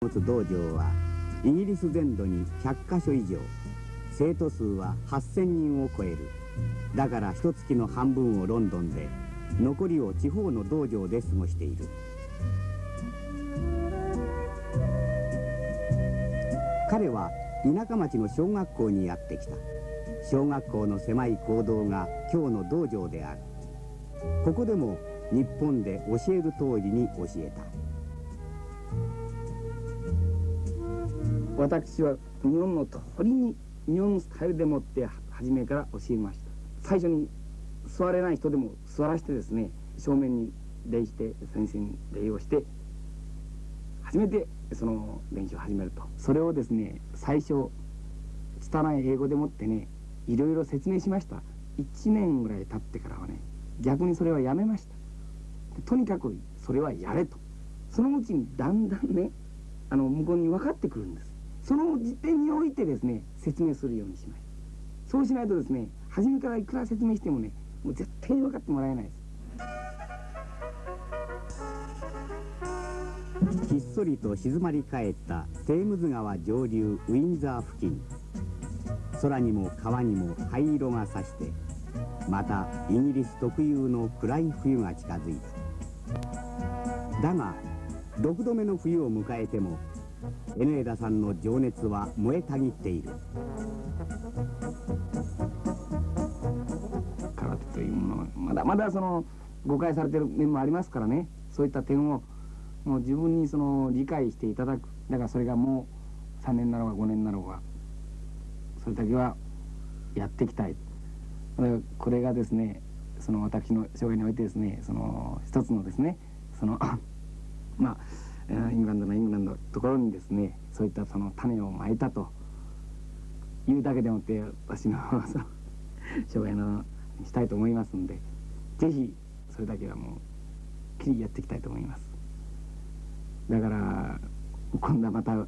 持つ道場はイギリス全土に100カ所以上、生徒数は8000人を超える。だから一月の半分をロンドンで、残りを地方の道場で過ごしている。彼は田舎町の小学校にやってきた。小学校の狭い講堂が今日の道場である。ここでも日本で教える通りに教えた。私は日本の通りに、日本のスタイルでもって初めから教えました。最初に座れない人でも座らせてですね、正面に礼して先生に礼をして初めてその練習を始めると。それをですね、最初拙い英語でもってね、いろいろ説明しました。1年ぐらい経ってからはね、逆にそれはやめました。とにかくそれはやれと。そのうちにだんだんね、向こうに分かってくるんです。その時点においてですね、説明するようにしました。そうしないとですね、初めからいくら説明してもね、もう絶対に分かってもらえないです。ひっそりと静まり返ったテームズ川上流ウィンザー付近。空にも川にも灰色がさして、またイギリス特有の暗い冬が近づいた。だが6度目の冬を迎えてもEnoedaさんの情熱は燃えたぎっている。空手というものはまだまだその誤解されている面もありますからね。そういった点をもう自分にその理解していただく。だからそれがもう3年なろうが5年なろうが、それだけはやっていきたい。これがですね、その私の生涯においてですね、その一つのですね、そのまあイングランドのところにですね、そういったその種をまいたというだけでもって私の生涯のしたいと思いますんで、ぜひそれだけはもうきりやっていきたいと思います。だから今度はまた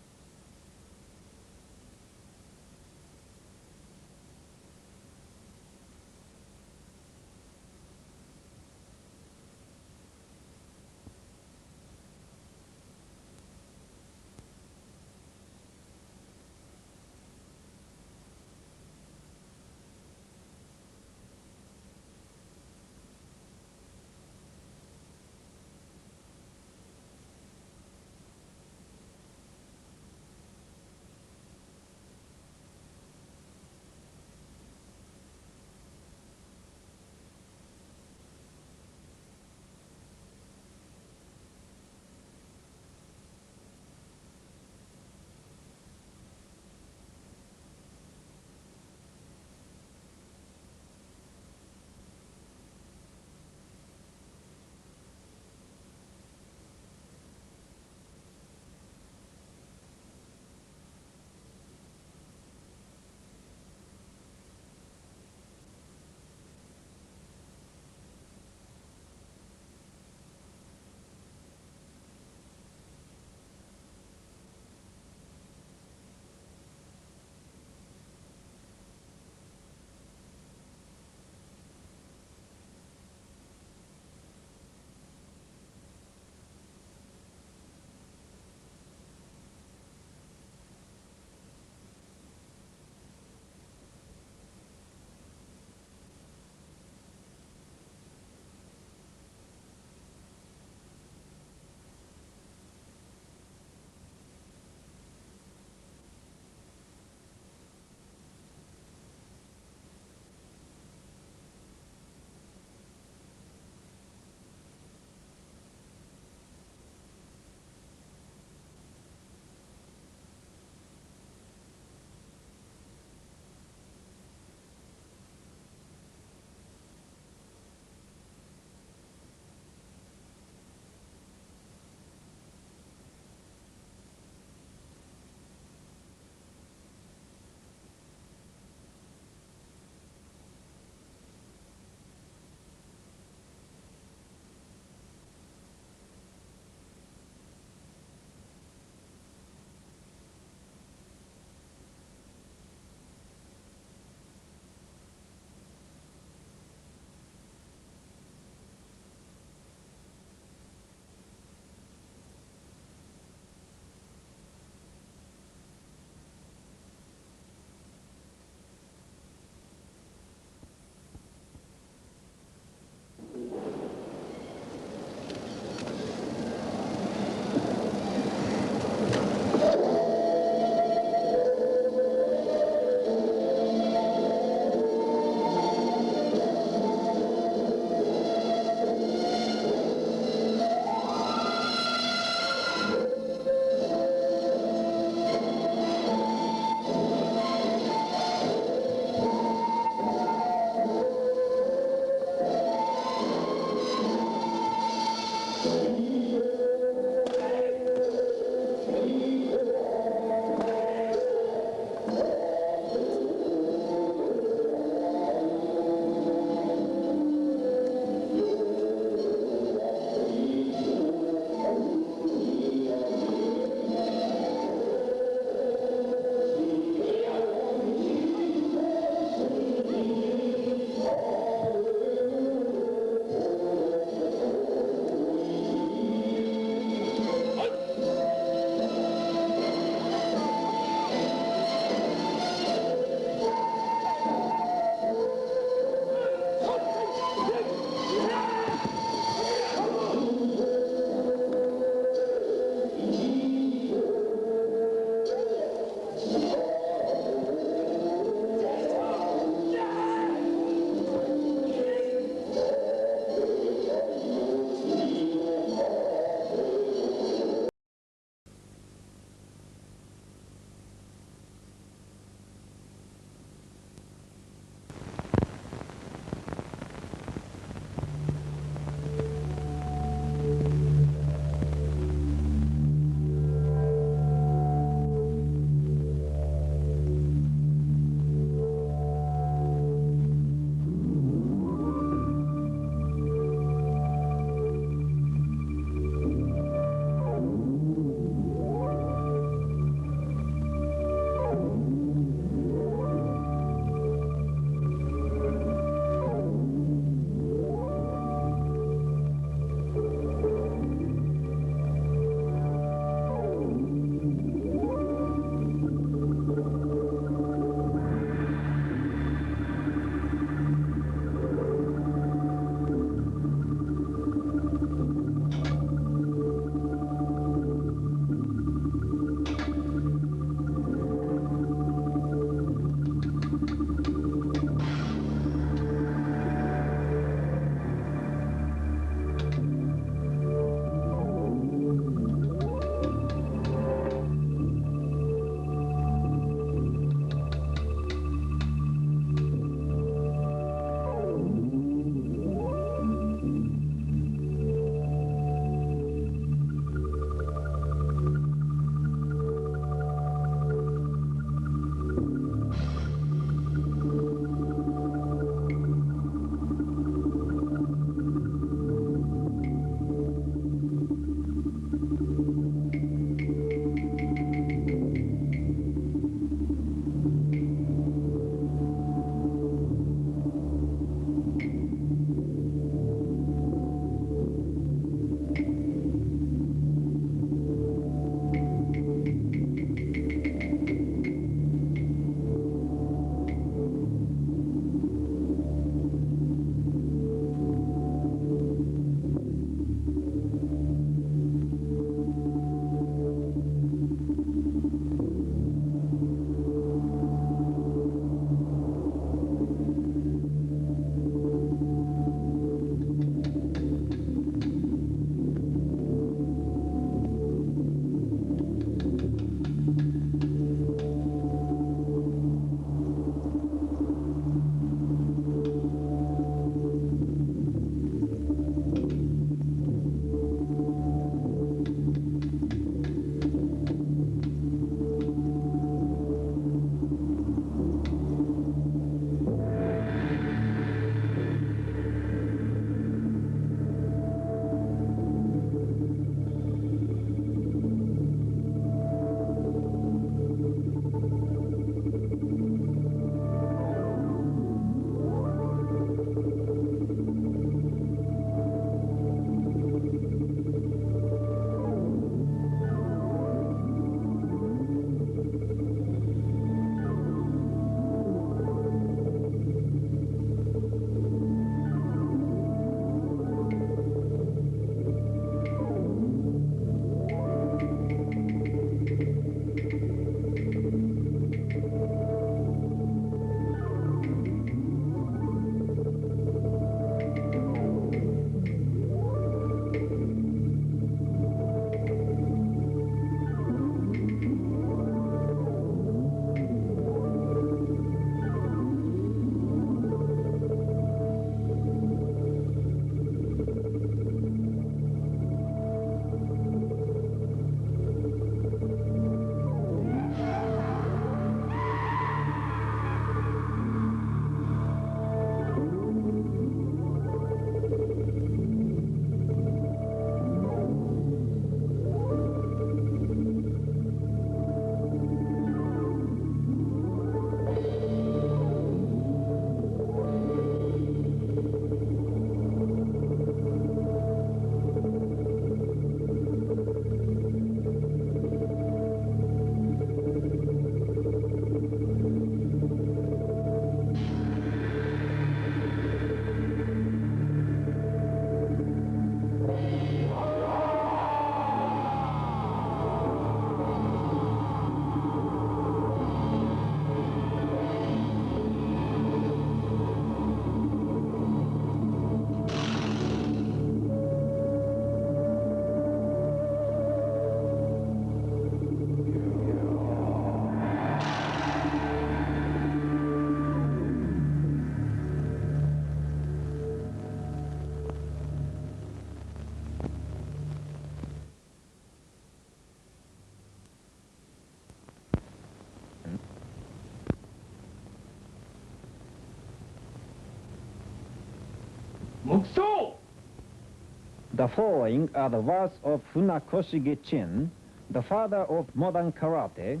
The following are the words of Funakoshi Gichin, the father of modern karate,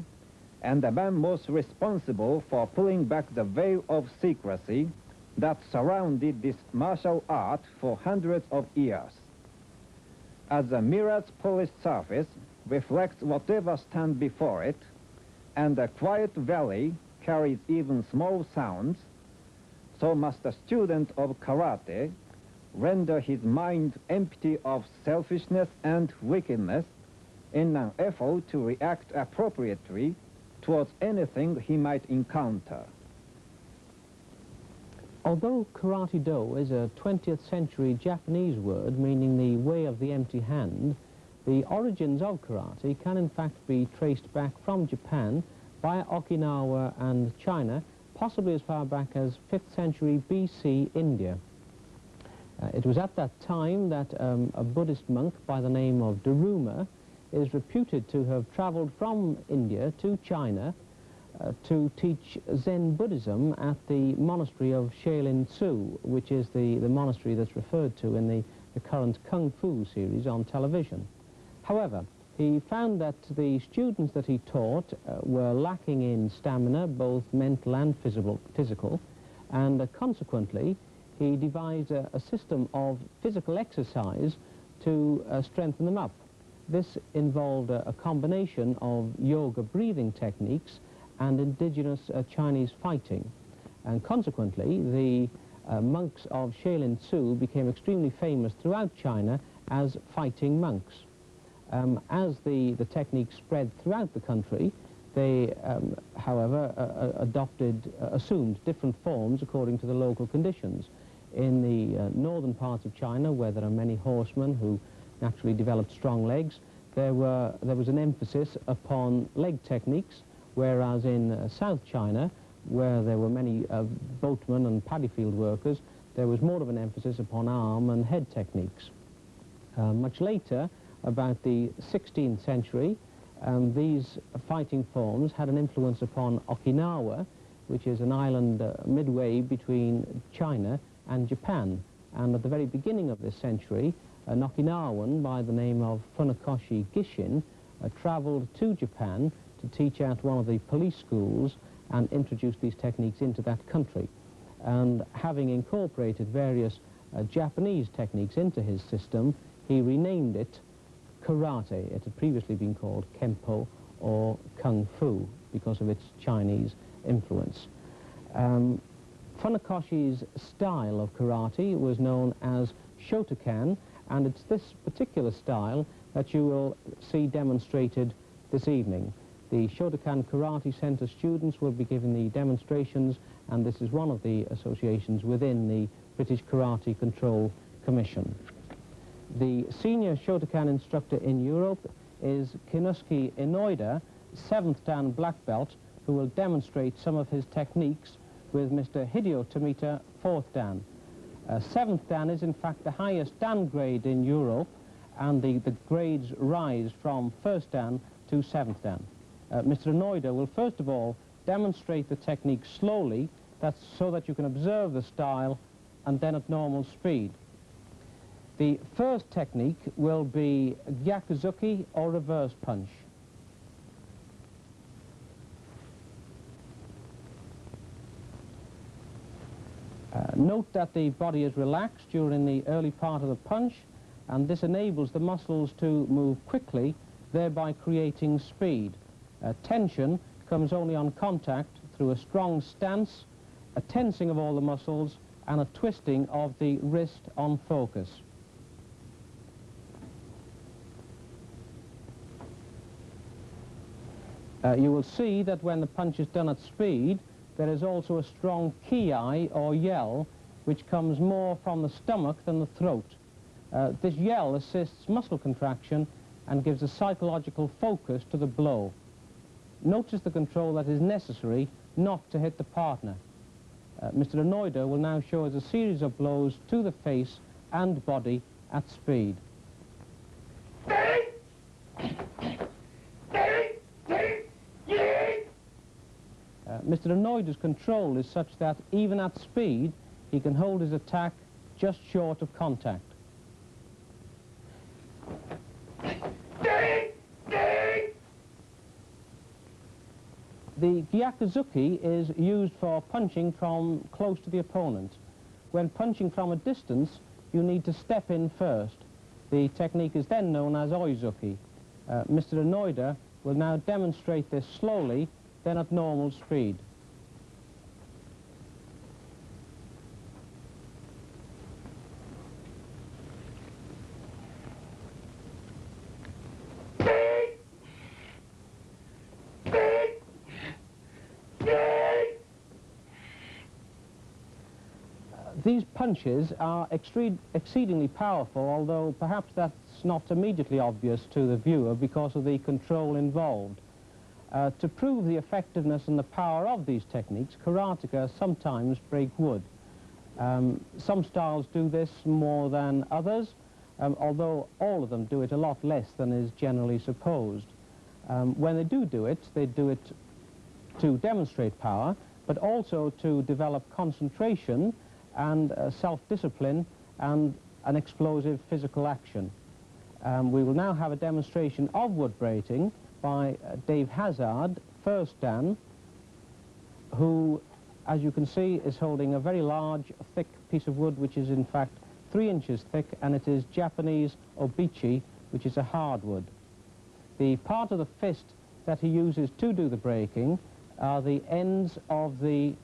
and the man most responsible for pulling back the veil of secrecy that surrounded this martial art for hundreds of years. As a mirror's polished surface reflects whatever stands before it, and a quiet valley carries even small sounds, so must a student of karate render his mind empty of selfishness and wickedness in an effort to react appropriately towards anything he might encounter. Although karate-do is a 20th century Japanese word meaning the way of the empty hand, the origins of karate can in fact be traced back from Japan via Okinawa and China, possibly as far back as 5th century BC India. It was at that time that a Buddhist monk by the name of Daruma is reputed to have travelled from India to China to teach Zen Buddhism at the monastery of Shaolin-Tsu, which is the monastery that's referred to in the current Kung Fu series on television. However, he found that the students that he taught were lacking in stamina, both mental and physical, and consequently he devised a system of physical exercise to strengthen them up. This involved a combination of yoga breathing techniques and indigenous Chinese fighting. And consequently, the monks of Shaolin-Tsu became extremely famous throughout China as fighting monks. As the technique spread throughout the country, they, however, assumed different forms according to the local conditions. In the northern parts of China, where there are many horsemen who naturally developed strong legs, there was an emphasis upon leg techniques, whereas in South China, where there were many boatmen and paddy field workers, there was more of an emphasis upon arm and head techniques. Much later, about the 16th century, these fighting forms had an influence upon Okinawa, which is an island midway between China and Japan. And at the very beginning of this century, an Okinawan by the name of Funakoshi Gishin travelled to Japan to teach at one of the police schools and introduce these techniques into that country. And having incorporated various Japanese techniques into his system, he renamed it karate. It had previously been called Kempo or Kung Fu because of its Chinese influence. Funakoshi's style of karate was known as Shotokan, and it's this particular style that you will see demonstrated this evening. The Shotokan Karate Center students will be giving the demonstrations, and this is one of the associations within the British Karate Control Commission. The senior Shotokan instructor in Europe is Kinosuke Enoeda, 7th Dan black belt, who will demonstrate some of his techniques with Mr. Hideo Tomita, 4th Dan. 7th Dan is in fact the highest Dan grade in Europe, and the grades rise from 1st Dan to 7th Dan. Mr. Enoeda will first of all demonstrate the technique slowly, that's so that you can observe the style, and then at normal speed. The first technique will be Gyakuzuki or reverse punch. Note that the body is relaxed during the early part of the punch, and this enables the muscles to move quickly, thereby creating speed. Tension comes only on contact through a strong stance, a tensing of all the muscles, and a twisting of the wrist on focus. You will see that when the punch is done at speed, there is also a strong ki or yell, which comes more from the stomach than the throat. This yell assists muscle contraction and gives a psychological focus to the blow. Notice the control that is necessary not to hit the partner. Mr. Enoeda will now show us a series of blows to the face and body at speed. Mr. Enoeda's control is such that even at speed he can hold his attack just short of contact. The Gyakuzuki is used for punching from close to the opponent. When punching from a distance, you need to step in first. The technique is then known as Oizuki. Mr. Enoeda will now demonstrate this slowly, then at normal speed. These punches are exceedingly powerful, although perhaps that's not immediately obvious to the viewer because of the control involved. To prove the effectiveness and the power of these techniques, karateka sometimes break wood. Some styles do this more than others, although all of them do it a lot less than is generally supposed. When they do it to demonstrate power, but also to develop concentration and self-discipline and an explosive physical action. We will now have a demonstration of wood braiding by Dave Hazard, first Dan, who, as you can see, is holding a very large, thick piece of wood, which is in fact 3 inches thick, and it is Japanese obichi, which is a hardwood. The part of the fist that he uses to do the breaking are the ends of the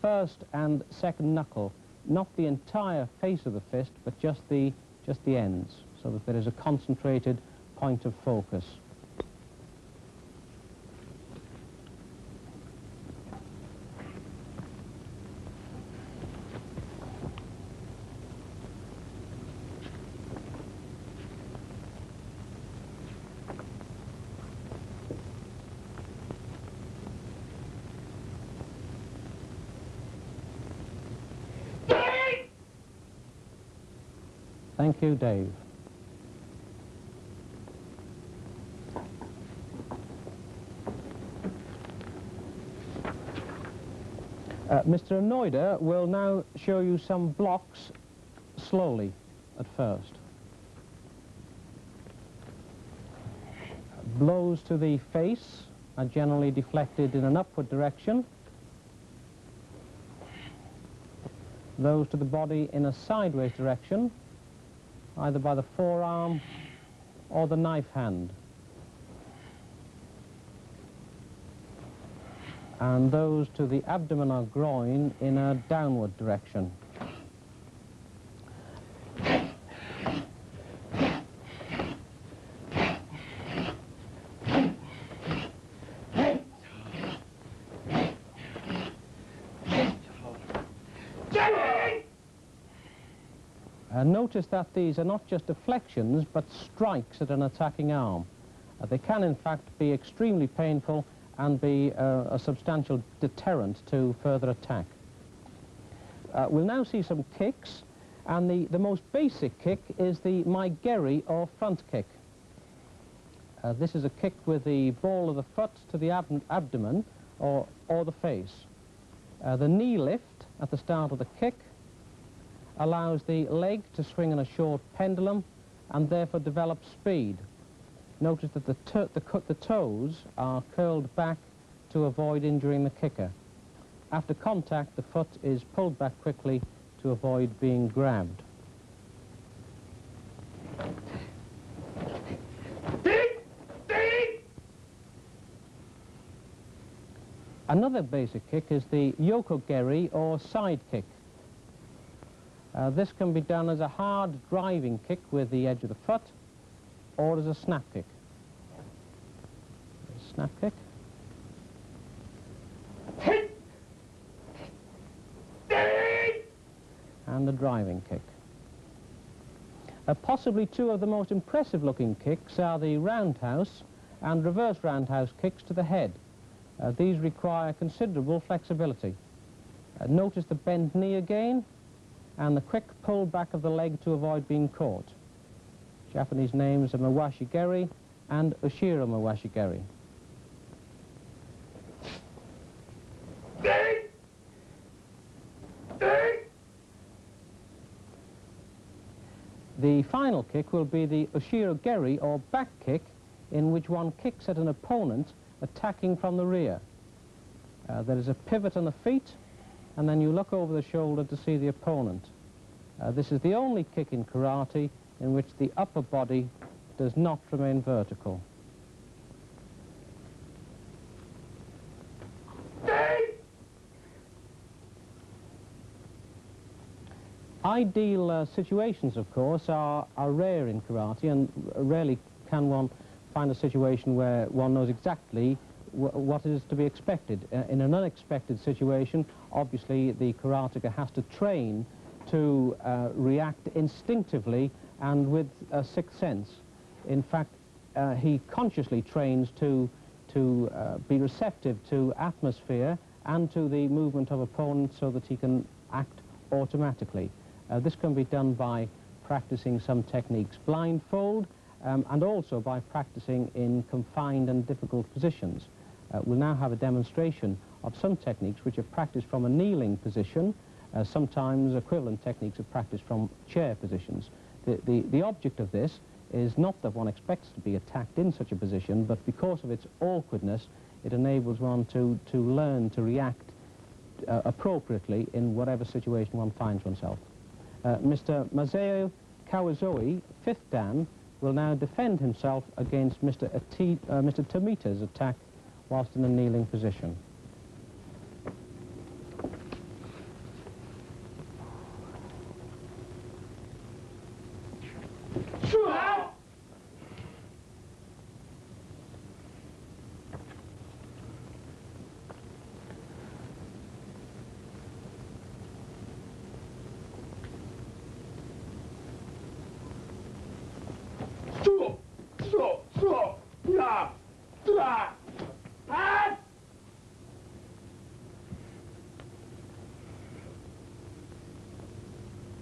first and second knuckle, not the entire face of the fist, but just the ends, so that there is a concentrated point of focus. Thank you, Dave. Mr. Enoeda will now show you some blocks slowly at first. Blows to the face are generally deflected in an upward direction. Those to the body in a sideways direction, either by the forearm or the knife hand. And those to the abdomen or groin in a downward direction. Notice that these are not just deflections, but strikes at an attacking arm. They can, in fact, be extremely painful and be a substantial deterrent to further attack. We'll now see some kicks, and the most basic kick is the maigeri, or front kick. This is a kick with the ball of the foot to the abdomen or the face. The knee lift at the start of the kick allows the leg to swing in a short pendulum and therefore develop speed. Notice that the toes are curled back to avoid injuring the kicker. After contact, the foot is pulled back quickly to avoid being grabbed. Another basic kick is the yokogeri, or side kick. This can be done as a hard driving kick with the edge of the foot, or as a snap kick. Snap kick. And a driving kick. Possibly two of the most impressive looking kicks are the roundhouse and reverse roundhouse kicks to the head. These require considerable flexibility. Notice the bent knee again, and the quick pull back of the leg to avoid being caught. Japanese names are Mawashigeri and Ushiro Mawashigeri. The final kick will be the Ushiro-geri, or back kick, in which one kicks at an opponent attacking from the rear. There is a pivot on the feet, and then you look over the shoulder to see the opponent. This is the only kick in karate in which the upper body does not remain vertical. Ideal situations, of course, are rare in karate, and rarely can one find a situation where one knows exactly what is to be expected. In an unexpected situation, obviously the karateka has to train to react instinctively and with a sixth sense. In fact, he consciously trains to be receptive to atmosphere and to the movement of opponents so that he can act automatically. This can be done by practicing some techniques blindfold and also by practicing in confined and difficult positions. We'll now have a demonstration of some techniques which are practiced from a kneeling position. Sometimes equivalent techniques are practiced from chair positions. The object of this is not that one expects to be attacked in such a position, but because of its awkwardness, it enables one to learn to react appropriately in whatever situation one finds oneself. Mr. Masao Kawazoe, 5th Dan, will now defend himself against Mr. Tomita's attack whilst in a kneeling position.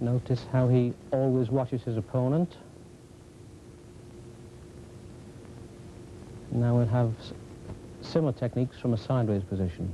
Notice how he always watches his opponent. Now we'll have similar techniques from a sideways position.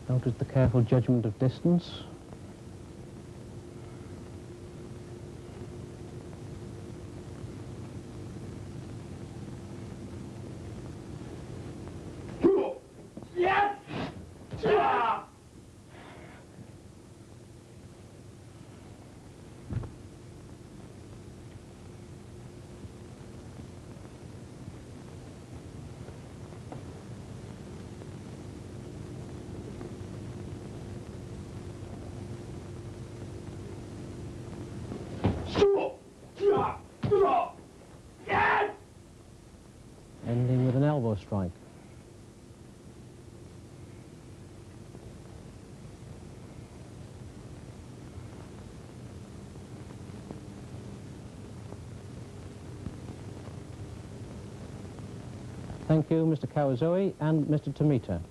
Notice the careful judgment of distance. Ending with an elbow strike. Thank you, Mr. Kawazoe and Mr. Tomita.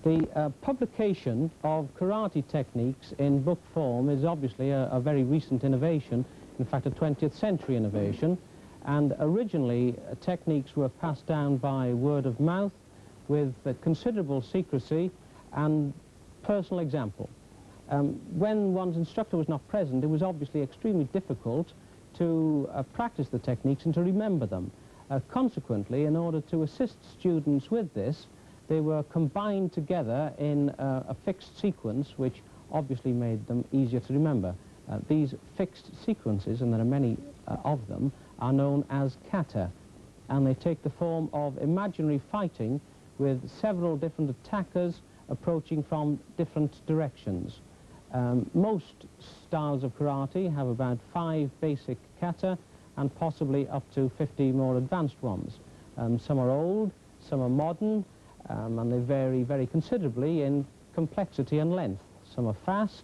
The publication of karate techniques in book form is obviously a very recent innovation, in fact a 20th century innovation, and originally techniques were passed down by word of mouth with considerable secrecy and personal example. When one's instructor was not present, it was obviously extremely difficult to practice the techniques and to remember them. Consequently, in order to assist students with this, they were combined together in a fixed sequence, which obviously made them easier to remember. These fixed sequences, and there are many of them, are known as kata, and they take the form of imaginary fighting with several different attackers approaching from different directions. Most styles of karate have about 5 basic kata and possibly up to 50 more advanced ones. Some are old, some are modern, and they vary very considerably in complexity and length. Some are fast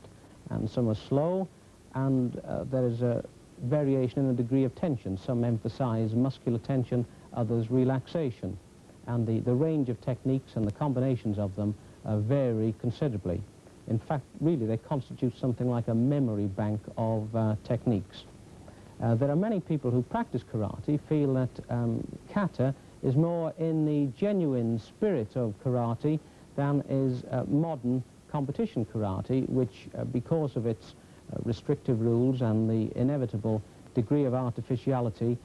and some are slow, and there is a variation in the degree of tension. Some emphasize muscular tension, others relaxation, and the range of techniques and the combinations of them vary considerably. In fact, really they constitute something like a memory bank of techniques. There are many people who practice karate feel that kata is more in the genuine spirit of karate than is modern competition karate, which because of its restrictive rules and the inevitable degree of artificiality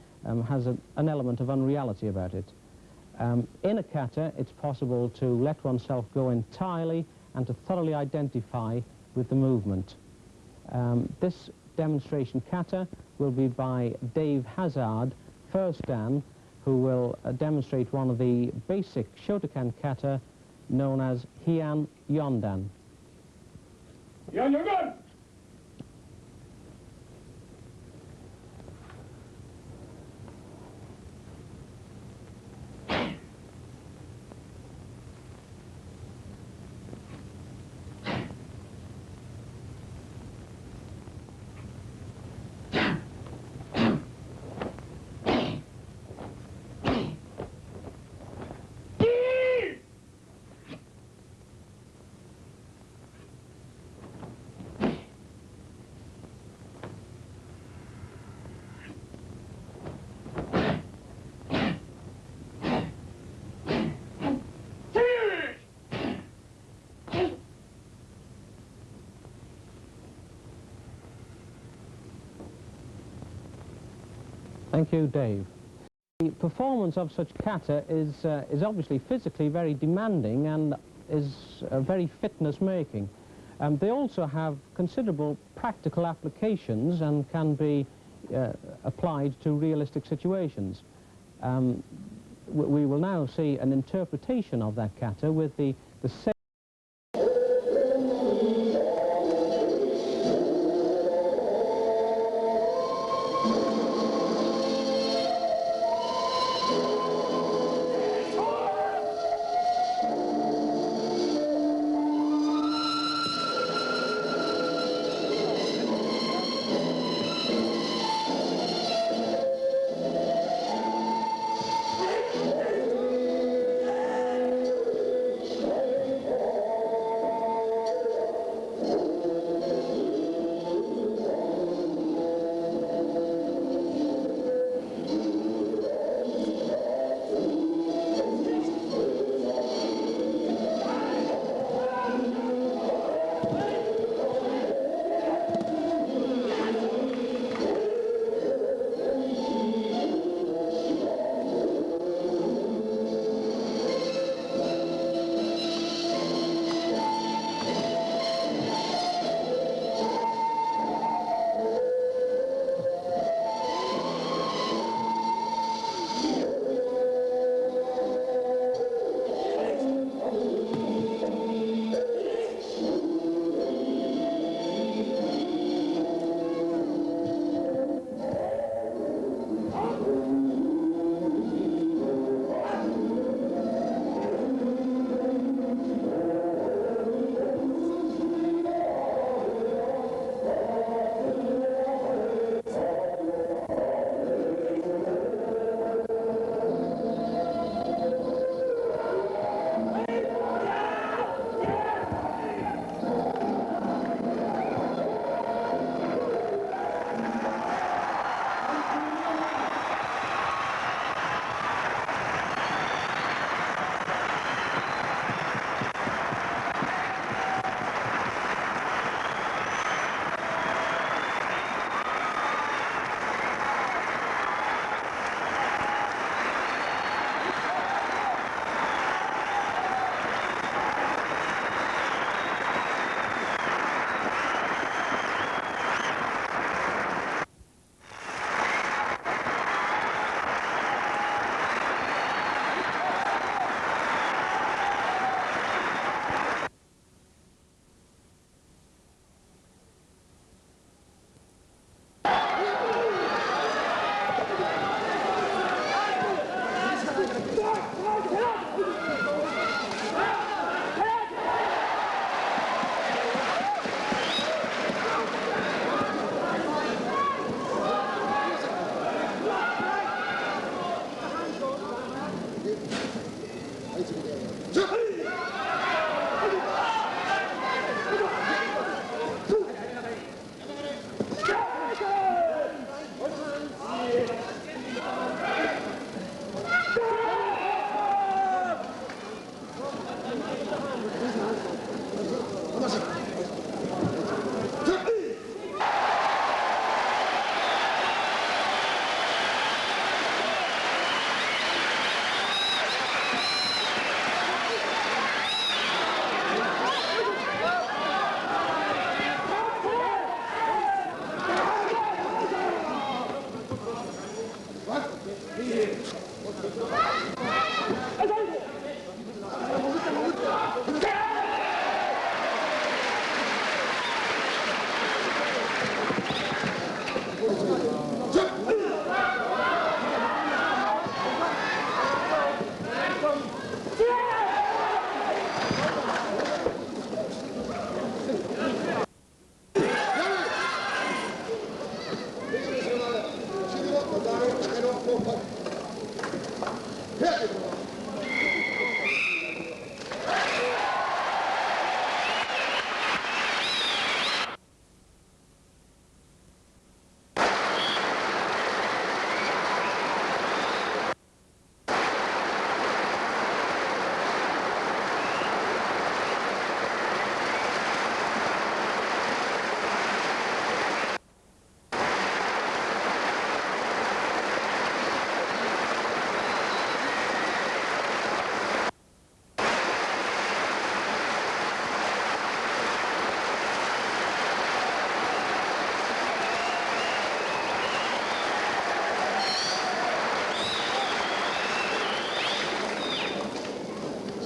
has an element of unreality about it. In a kata, it's possible to let oneself go entirely and to thoroughly identify with the movement. This demonstration kata will be by Dave Hazard, first dan, who will demonstrate one of the basic Shotokan kata known as Heian Yondan. Heian Yondan! Thank you, Dave. The performance of such kata is obviously physically very demanding and is very fitness-making. They also have considerable practical applications and can be applied to realistic situations. We will now see an interpretation of that kata with the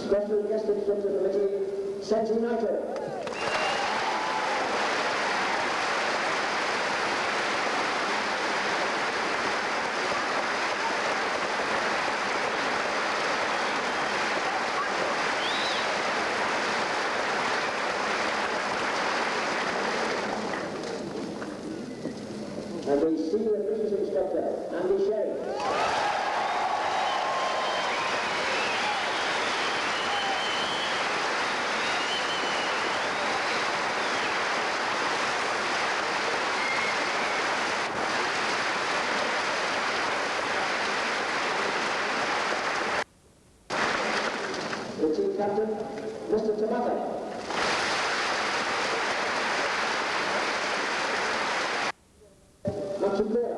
Special guest instructor committee, set united. And the senior British instructor, Andy Shea. The team captain, Mr. Tamata. Matsukura.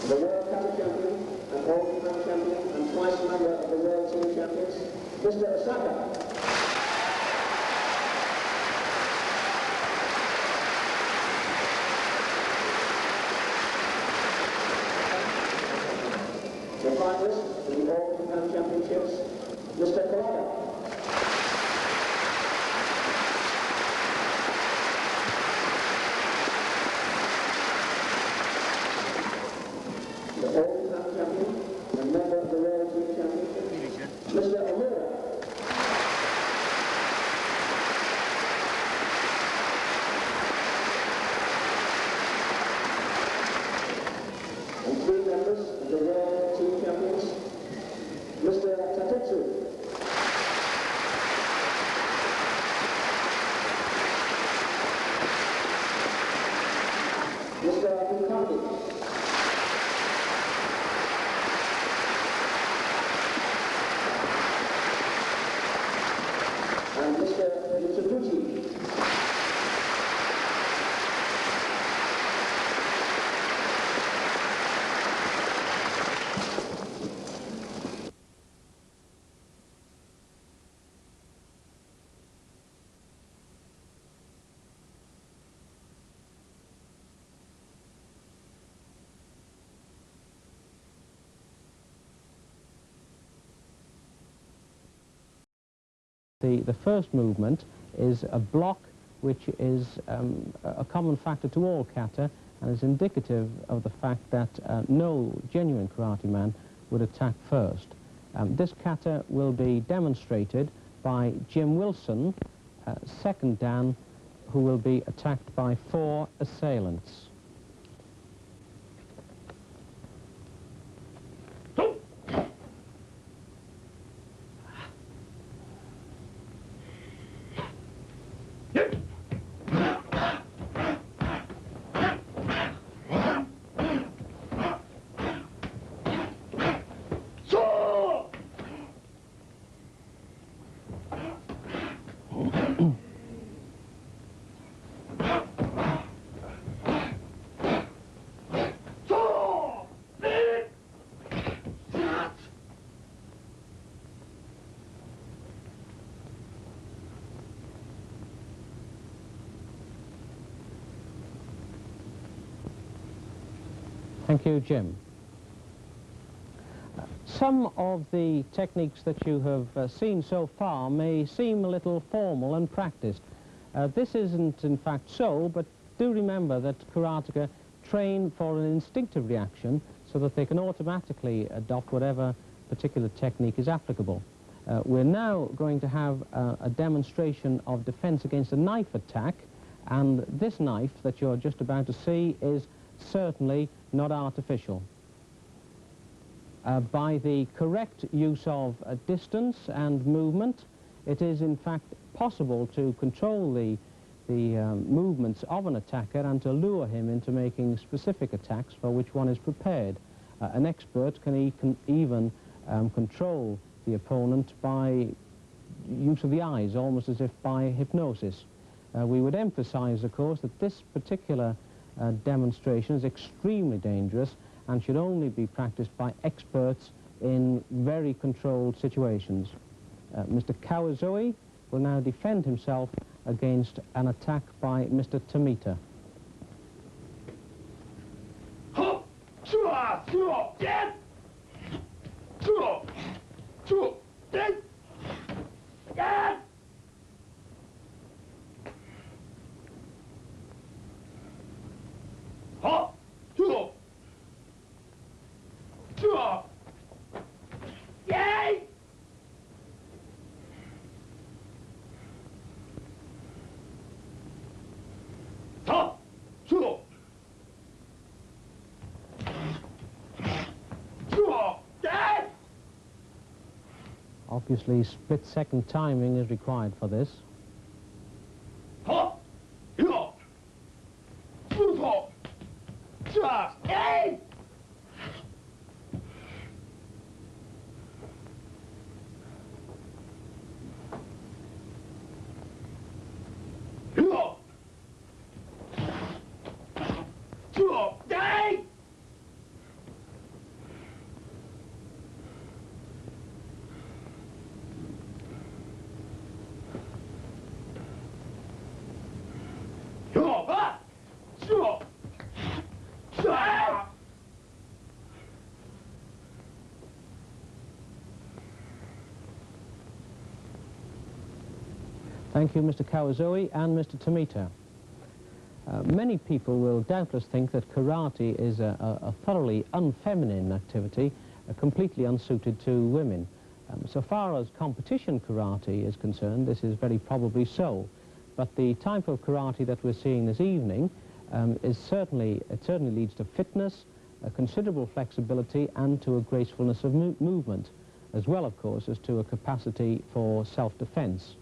The World Cup champion, and all-time champion, and twice member of the World Team Champions, Mr. Osaka. The finalist for the All-Japan Championships, Mr. Kawada. The All-Japan Champion and member of the World Team Championship, Mr. Omura. And three members of the World Team Champions, Mr. Tatetsu. Mr. Mukami. And Mr. Mitsuguchi. The first movement is a block which is a common factor to all kata and is indicative of the fact that no genuine karate man would attack first. This kata will be demonstrated by Jim Wilson, second dan, who will be attacked by 4 assailants. Thank you, Jim. Some of the techniques that you have seen so far may seem a little formal and practiced. This isn't in fact so, but do remember that karateka train for an instinctive reaction so that they can automatically adopt whatever particular technique is applicable. We're now going to have a demonstration of defense against a knife attack, and this knife that you're just about to see is certainly not artificial. By the correct use of distance and movement, it is in fact possible to control the movements of an attacker and to lure him into making specific attacks for which one is prepared. An expert can even control the opponent by use of the eyes, almost as if by hypnosis. We would emphasize, of course, that this particular demonstration is extremely dangerous and should only be practiced by experts in very controlled situations. Mr. Kawazoe will now defend himself against an attack by Mr. Tomita. Obviously, split-second timing is required for this. Thank you, Mr. Kawazoe and Mr. Tomita. Many people will doubtless think that karate is a thoroughly unfeminine activity, completely unsuited to women. So far as competition karate is concerned, this is very probably so. But the type of karate that we're seeing this evening certainly leads to fitness, a considerable flexibility, and to a gracefulness of movement, as well, of course, as to a capacity for self-defense.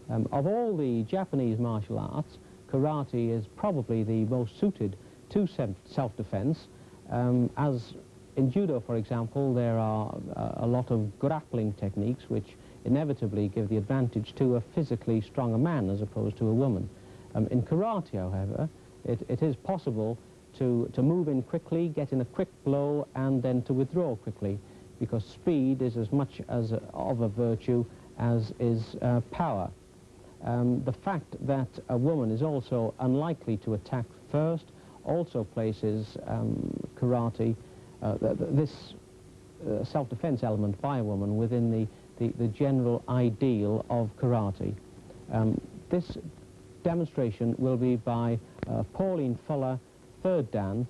Of all the Japanese martial arts, karate is probably the most suited to self-defense. As in judo, for example, there are a lot of grappling techniques which inevitably give the advantage to a physically stronger man as opposed to a woman. In karate, however, it is possible to move in quickly, get in a quick blow, and then to withdraw quickly, because speed is as much of a virtue as is power. The fact that a woman is also unlikely to attack first also places karate, this self-defense element by a woman, within the general ideal of karate. This demonstration will be by Pauline Fuller, third dan,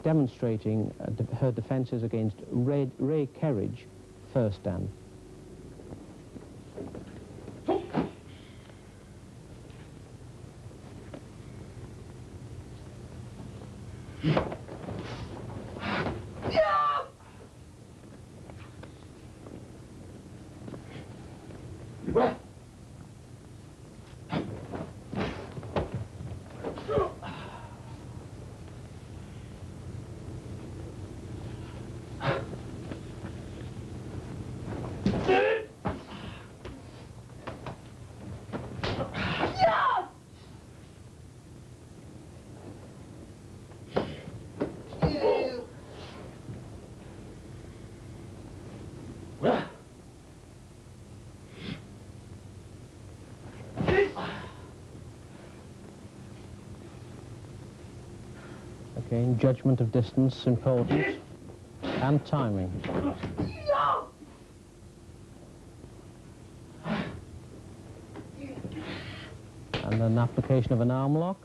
demonstrating her defenses against Ray Kerridge, first dan. Again, judgment of distance, important, and timing. And then application of an arm lock.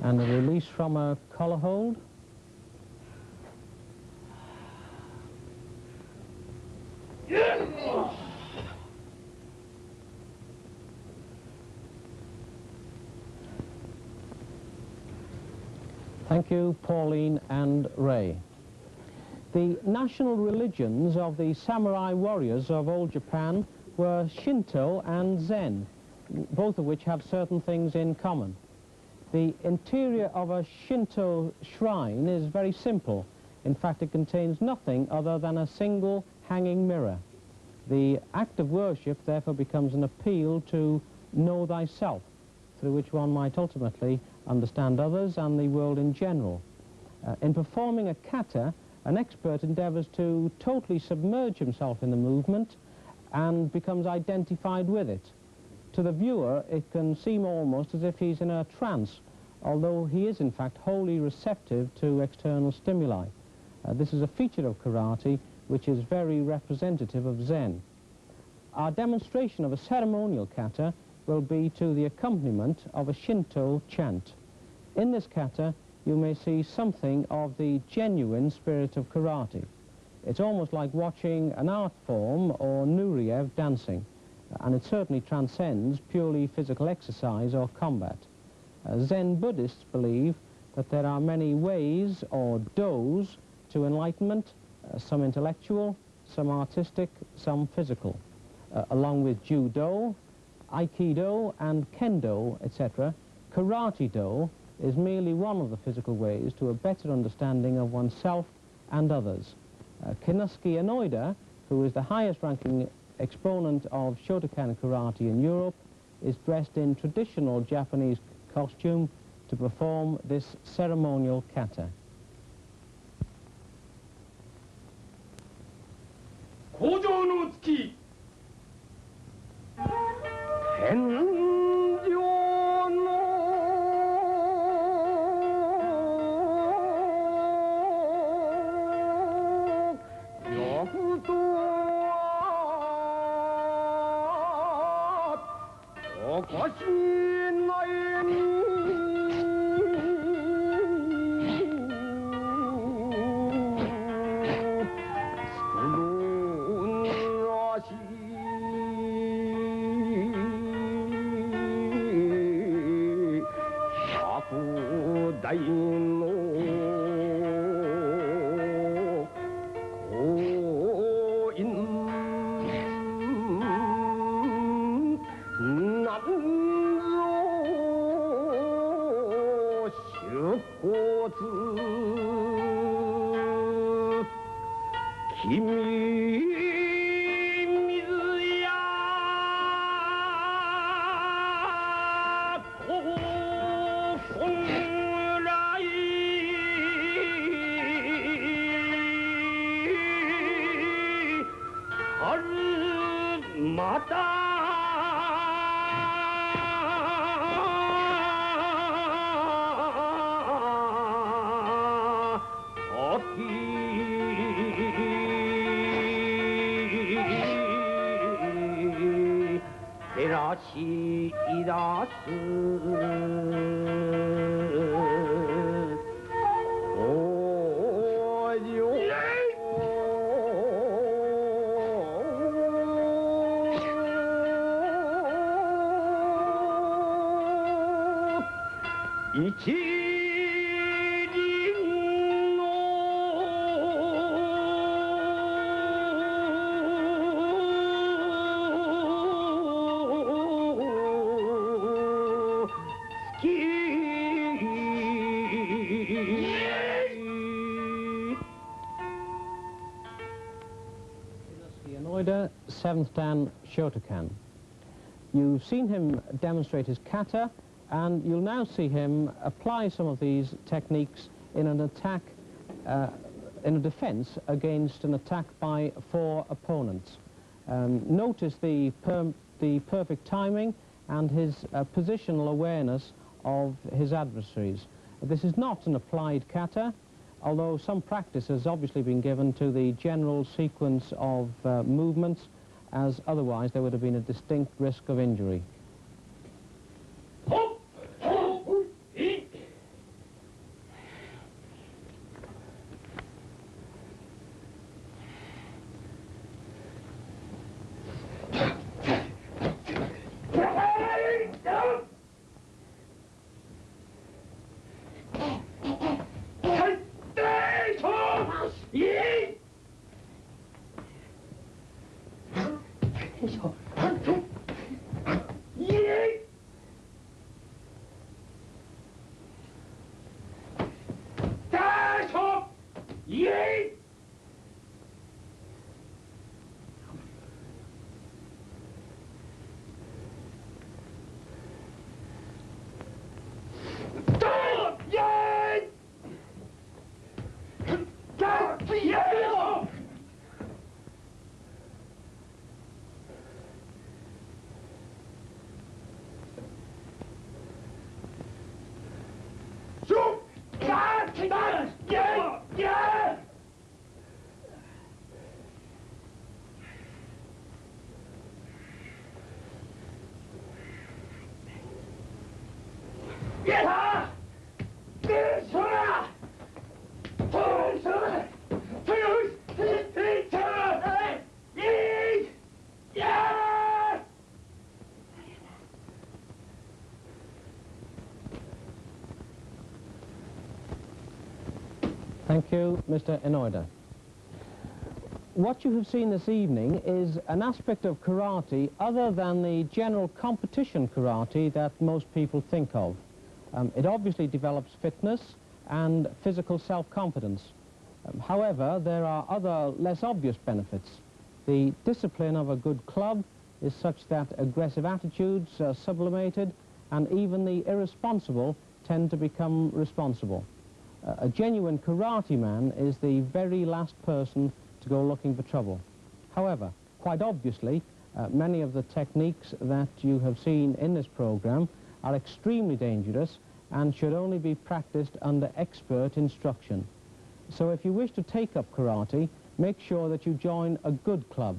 And a release from a collar hold. Thank you, Pauline and Ray. The national religions of the samurai warriors of old Japan were Shinto and Zen, both of which have certain things in common. The interior of a Shinto shrine is very simple. In fact, it contains nothing other than a single hanging mirror. The act of worship, therefore, becomes an appeal to know thyself, through which one might ultimately understand others and the world in general. In performing a kata, an expert endeavors to totally submerge himself in the movement and becomes identified with it. To the viewer, it can seem almost as if he's in a trance, although he is in fact wholly receptive to external stimuli. This is a feature of karate which is very representative of Zen. Our demonstration of a ceremonial kata will be to the accompaniment of a Shinto chant. In this kata, you may see something of the genuine spirit of karate. It's almost like watching an art form or Nureyev dancing, and it certainly transcends purely physical exercise or combat. Zen Buddhists believe that there are many ways or dos to enlightenment, some intellectual, some artistic, some physical. Along with Judo, Aikido and Kendo, etc., Karate-Do is merely one of the physical ways to a better understanding of oneself and others. Kinosuke Enoeda, who is the highest-ranking exponent of Shotokan karate in Europe, is dressed in traditional Japanese costume to perform this ceremonial kata. Enoeda, 7th Dan Shotokan. You've seen him demonstrate his kata, and you'll now see him apply some of these techniques in an attack, in a defense against an attack by 4 opponents. Notice the perfect timing and his positional awareness of his adversaries. This is not an applied kata, although some practice has obviously been given to the general sequence of movements, as otherwise there would have been a distinct risk of injury. Thank you, Mr. Enoeda. What you have seen this evening is an aspect of karate other than the general competition karate that most people think of. It obviously develops fitness and physical self-confidence. However, there are other less obvious benefits. The discipline of a good club is such that aggressive attitudes are sublimated, and even the irresponsible tend to become responsible. A genuine karate man is the very last person to go looking for trouble. However, quite obviously, many of the techniques that you have seen in this program are extremely dangerous and should only be practiced under expert instruction. So if you wish to take up karate, make sure that you join a good club.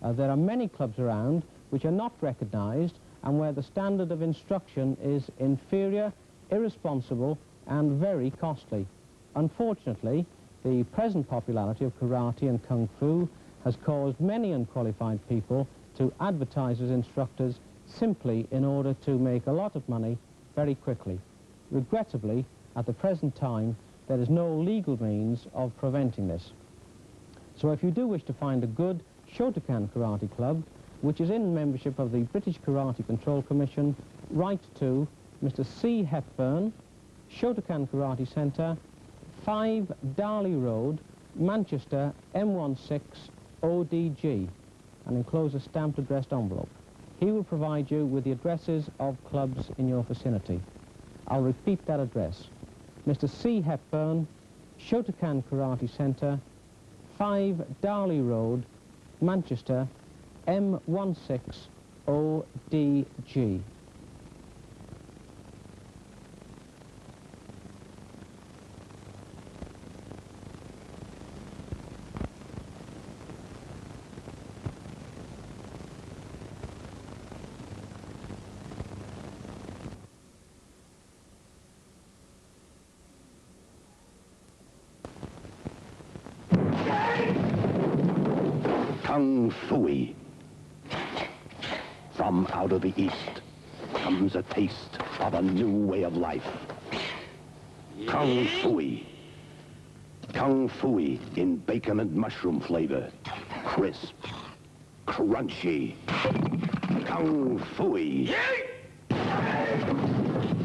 There are many clubs around which are not recognized and where the standard of instruction is inferior, irresponsible, and very costly. Unfortunately, the present popularity of karate and kung fu has caused many unqualified people to advertise as instructors simply in order to make a lot of money very quickly. Regrettably, at the present time, there is no legal means of preventing this. So if you do wish to find a good Shotokan Karate Club, which is in membership of the British Karate Control Commission, write to Mr. C. Hepburn, Shotokan Karate Centre, 5 Darley Road, Manchester, M16 ODG, and enclose a stamped addressed envelope. He will provide you with the addresses of clubs in your vicinity. I'll repeat that address. Mr. C. Hepburn, Shotokan Karate Centre, 5 Darley Road, Manchester, M16 ODG. Kung Fu-y. From out of the East comes a taste of a new way of life. Kung Fu-y. Kung Fu-y in bacon and mushroom flavor. Crisp. Crunchy. Kung Fu-y.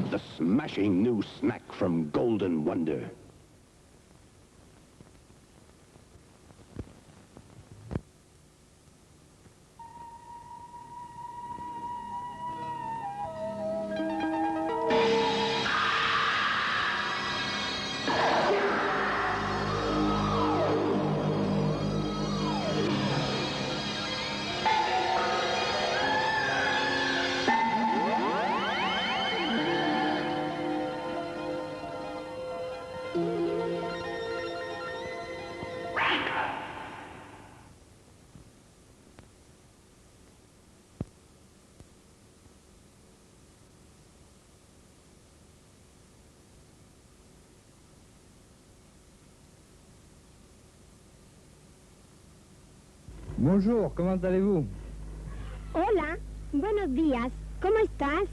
The smashing new snack from Golden Wonder. Bonjour, comment allez-vous? Hola, buenos días. ¿Cómo estás?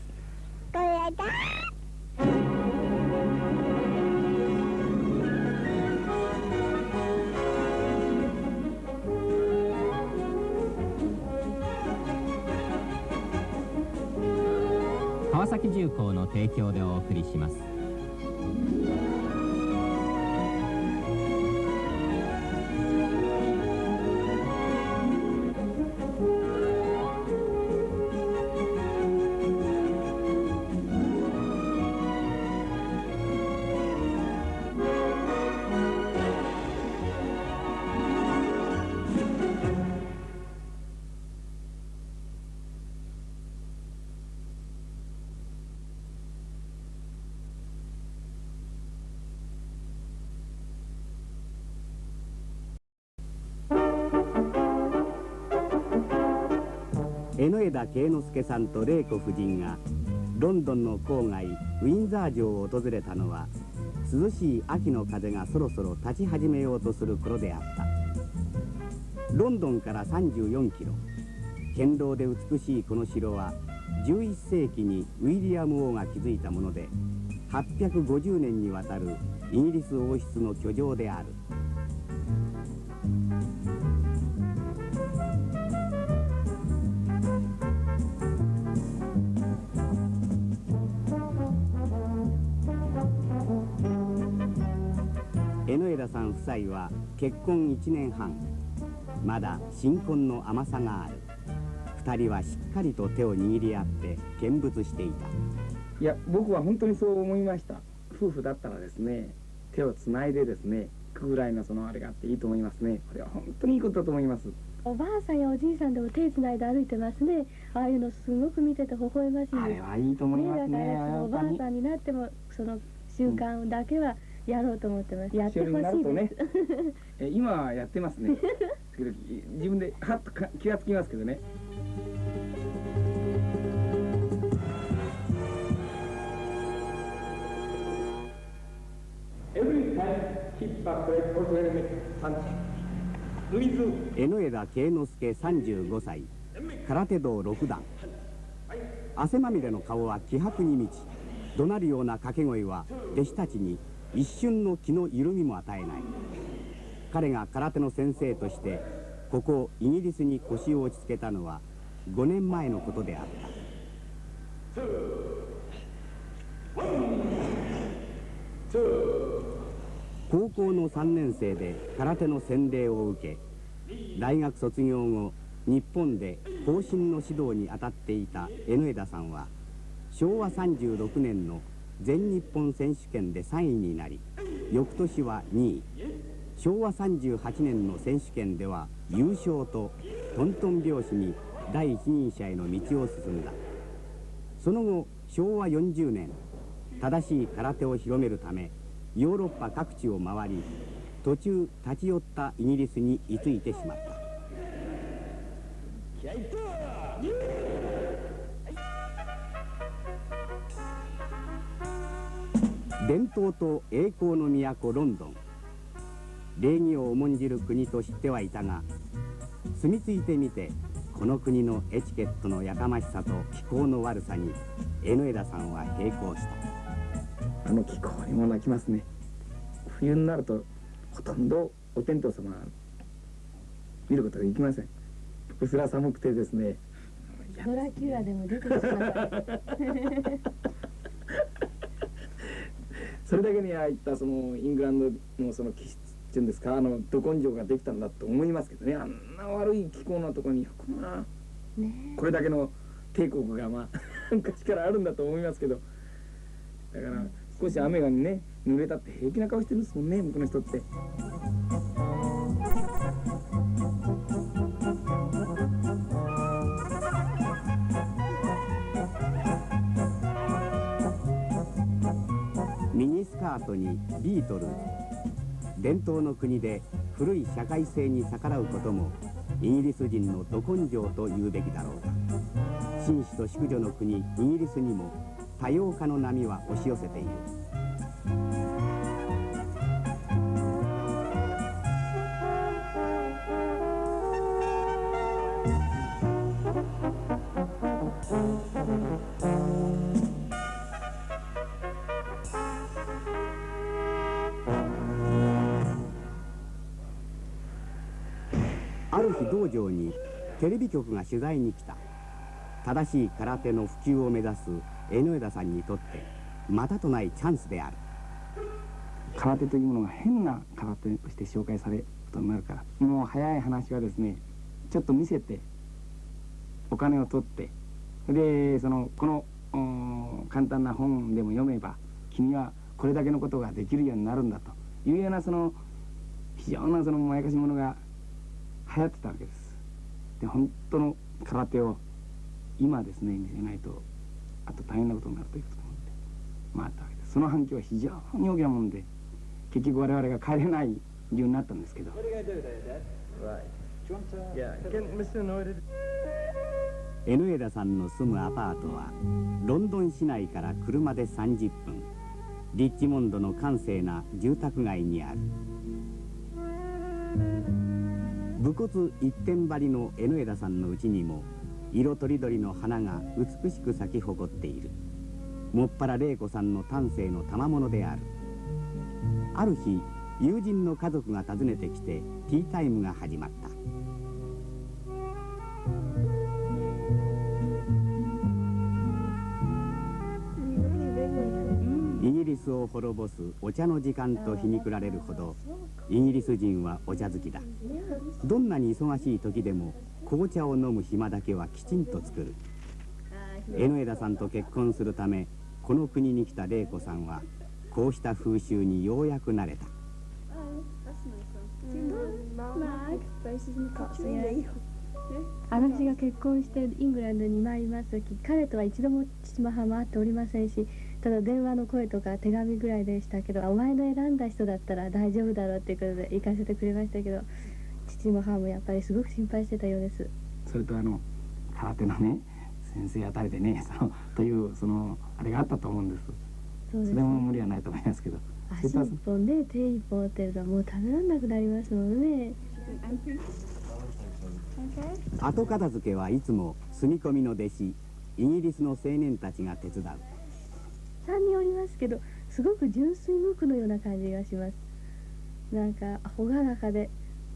川崎重工の提供でお送りします。江ノ枝慶之助さんと玲子夫人がロンドンの郊外ウィンザー城を訪れたのは、涼しい秋の風がそろそろ立ち始めようとする頃であった。ロンドンから34キロ、堅牢で美しいこの城は11世紀にウィリアム王が築いたもので、850年にわたるイギリス王室の居城である。江ノ枝さん夫妻は結婚1年半、まだ新婚の甘さがある。2人はしっかりと手を握り合って見物していた。いや、僕は本当にそう思いました。夫婦だったらですね、手をつないでですね、行くぐらいのそのあれがあっていいと思いますね。これは本当にいいことだと思います。おばあさんやおじいさんでも手つないで歩いてますね。ああいうのすごく見てて微笑ましいです。あれはいいと思いますね。だからおばあさんになってもその習慣だけはやろうと思ってます。やってほしいです。今はやってますね。時々自分ではっと気がつきますけどね。江ノ枝慶之助35歳、空手道6段。汗まみれの顔は気迫に満ち、怒鳴るような掛け声は弟子たちに一瞬の気の緩みも与えない。彼が空手の先生としてここイギリスに腰を落ち着けたのは5年前のことであった。高校の3年生で空手の洗礼を受け、大学卒業後日本で後進の指導に当たっていた江ノ枝さんは昭和36年の全日本選手権で3位になり、翌年は2位、昭和38年の選手権では優勝とトントン拍子に第一人者への道を進んだ。その後昭和40年、正しい空手を広めるためヨーロッパ各地を回り、途中立ち寄ったイギリスに居ついてしまった。伝統と栄光の都ロンドン、礼儀を重んじる国と知ってはいたが、住み着いてみてこの国のエチケットのやかましさと気候の悪さに江ノ枝さんは並行した。あの気候にも泣きますね。冬になるとほとんどお天道様見ることができません。うすら寒くてですね、ドラキュラでも出てきましたそれだけにああいったそのイングランドのその気質っていうんですか、ど根性ができたんだと思いますけどね。あんな悪い気候のところによくこれだけの帝国が昔からあるんだと思いますけど、だから少し雨がね濡れたって平気な顔してるんですもんね、向こうの人って。ミニスカートにビートルズ、伝統の国で古い社会性に逆らうこともイギリス人のど根性と言うべきだろうか。紳士と淑女の国イギリスにも多様化の波は押し寄せている。ある日道場にテレビ局が取材に来た。正しい空手の普及を目指す江ノ枝さんにとってまたとないチャンスである。空手というものが変な空手として紹介されることになるから、もう早い話はですね、ちょっと見せてお金を取って、でこの簡単な本でも読めば君はこれだけのことができるようになるんだというような非常なまやかしものが流行ってたわけです。で本当の空手を今ですね見せないとあと大変なことになるということを思って回ったわけです。その反響は非常に大きなもんで、結局我々が帰れない理由になったんですけど。江ノ枝さんの住むアパートはロンドン市内から車で30分、リッチモンドの閑静な住宅街にある。武骨一点張りの江ノ枝さんのうちにも色とりどりの花が美しく咲き誇っている。もっぱら玲子さんの丹精の賜物である。ある日友人の家族が訪ねてきてティータイムが始まった。イギリスを滅ぼすお茶の時間と皮肉られるほどイギリス人はお茶好きだ。どんなに忙しい時でも紅茶を飲む暇だけはきちんと作る。江ノ枝さんと結婚するためこの国に来た玲子さんはこうした風習にようやく慣れた。私が結婚してイングランドに参ります時、彼とは一度も父母も会っておりませんし、ただ電話の声とか手紙ぐらいでしたけど、お前の選んだ人だったら大丈夫だろうっていうことで行かせてくれましたけど、父も母もやっぱりすごく心配してたようです。それと空手のね先生あたりでねというあれがあったと思うんです。それも無理はないと思いますけど、足一本で手一本っていうともう食べられなくなりますもんね。後片付けはいつも住み込みの弟子イギリスの青年たちが手伝う。3人おりますけど、すごく純粋無垢のような感じがします。なんか朗らかで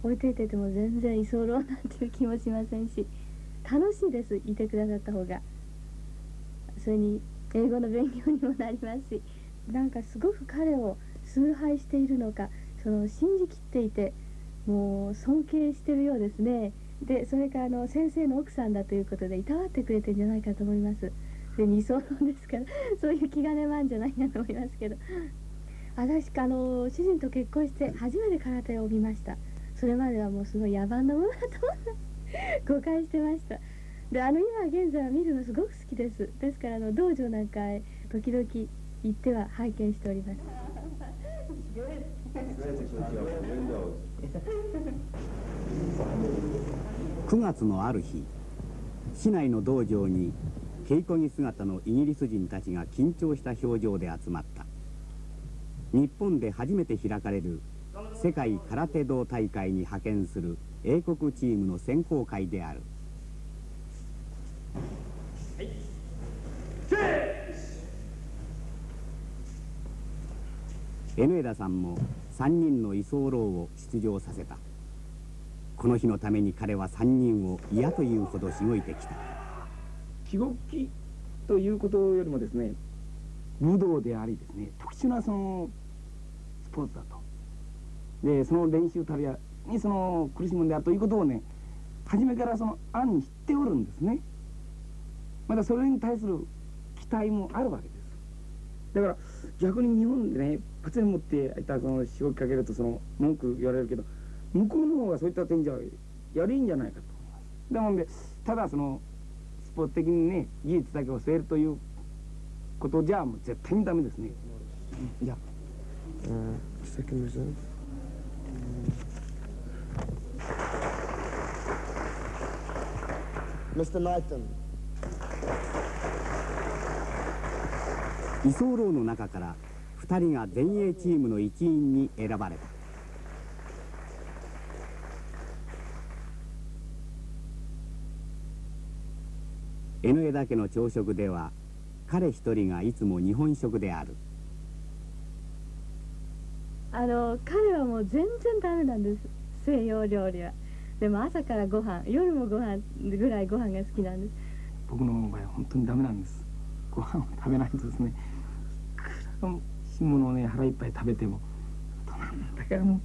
置いていても全然居候なんていう気もしませんし、楽しいです、いてくださった方が。それに英語の勉強にもなりますし、なんかすごく彼を崇拝しているのか信じきっていて、もう尊敬してるようですね。でそれから先生の奥さんだということでいたわってくれてるんじゃないかと思います。で居候ですからそういう気兼ねもあるんじゃないかと思いますけど、私主人と結婚して初めて空手を見ました。それまではもうすごい野蛮なものだと誤解してました。で今現在は見るのすごく好きです。ですから道場なんかへ時々行っては拝見しております。9月のある日、市内の道場に稽古着姿のイギリス人たちが緊張した表情で集まった。日本で初めて開かれる世界空手道大会に派遣する英国チームの選考会である。江ノ枝さんも3人の居候を出場させた。この日のために彼は3人を嫌というほどしごいてきた。気動きということよりもですね、武道でありですね、特殊なスポーツだと。でその練習たるやに苦しむんであるということをね、初めから案に知っておるんですね。またそれに対する期待もあるわけです。だから逆に日本でねパツに持っていたしごきかけると文句言われるけど、向こうの方がそういった点じゃやりいいんじゃないかと思います。だもんでただスポーツ的にね技術だけを据えるということじゃもう絶対にダメですね。じゃあMr. Knighton。居候の中から2人が前衛チームの一員に選ばれた。江ノ枝家の朝食では彼一人がいつも日本食である。彼はもう全然ダメなんです、西洋料理は。でも朝からご飯、夜もご飯ぐらいご飯が好きなんです。僕の場合は本当にダメなんです。ご飯を食べないとですね、いくらもしものをね腹いっぱい食べてもなんだからもう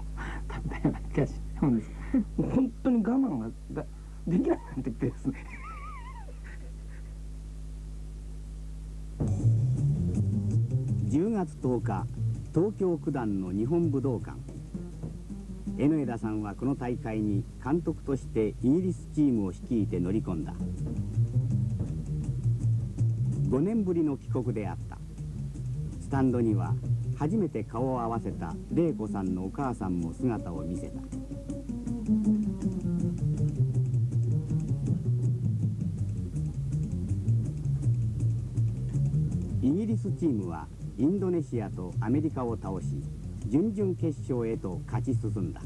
食べたいような気がしちゃうんです。もう本当に我慢ができないなんて言ってですね10月10日、東京九段の日本武道館。江ノ枝さんはこの大会に監督としてイギリスチームを率いて乗り込んだ。5年ぶりの帰国であった。スタンドには初めて顔を合わせた玲子さんのお母さんも姿を見せた。イギリスチームはインドネシアとアメリカを倒し、準々決勝へと勝ち進んだ。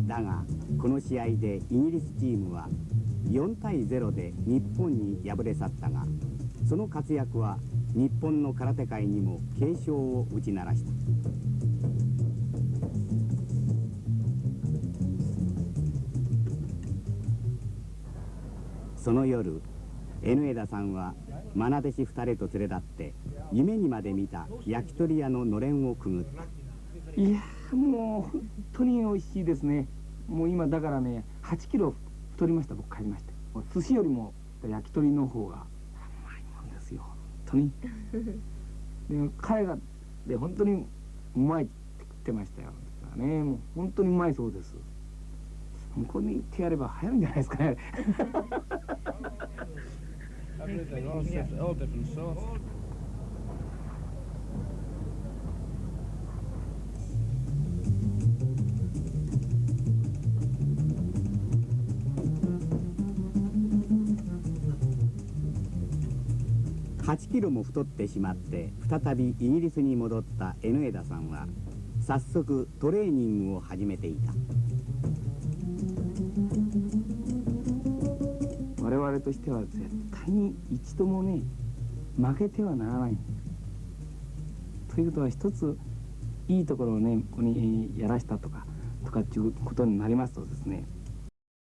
だがこの試合でイギリスチームは4対0で日本に敗れ去ったが、その活躍は日本の空手界にも警鐘を打ち鳴らした。その夜、江ノ枝さんは愛弟子2人と連れ立って夢にまで見た焼き鳥屋ののれんをくぐった。いやもう本当に美味しいですね。もう今だからね8キロ太りました。僕帰りまして、寿司よりも焼き鳥の方がうまいもんですよ本当にで彼がで本当にうまいって言ってましたよね。もう本当にうまいそうです。向こうに行ってやれば流行るんじゃないですかね8キロも太ってしまって再びイギリスに戻った江ノ枝さんは早速トレーニングを始めていた。我々としては絶対に一度もね負けてはならないということは、一ついいところをねここにやらしたとかっていうことになりますとですね、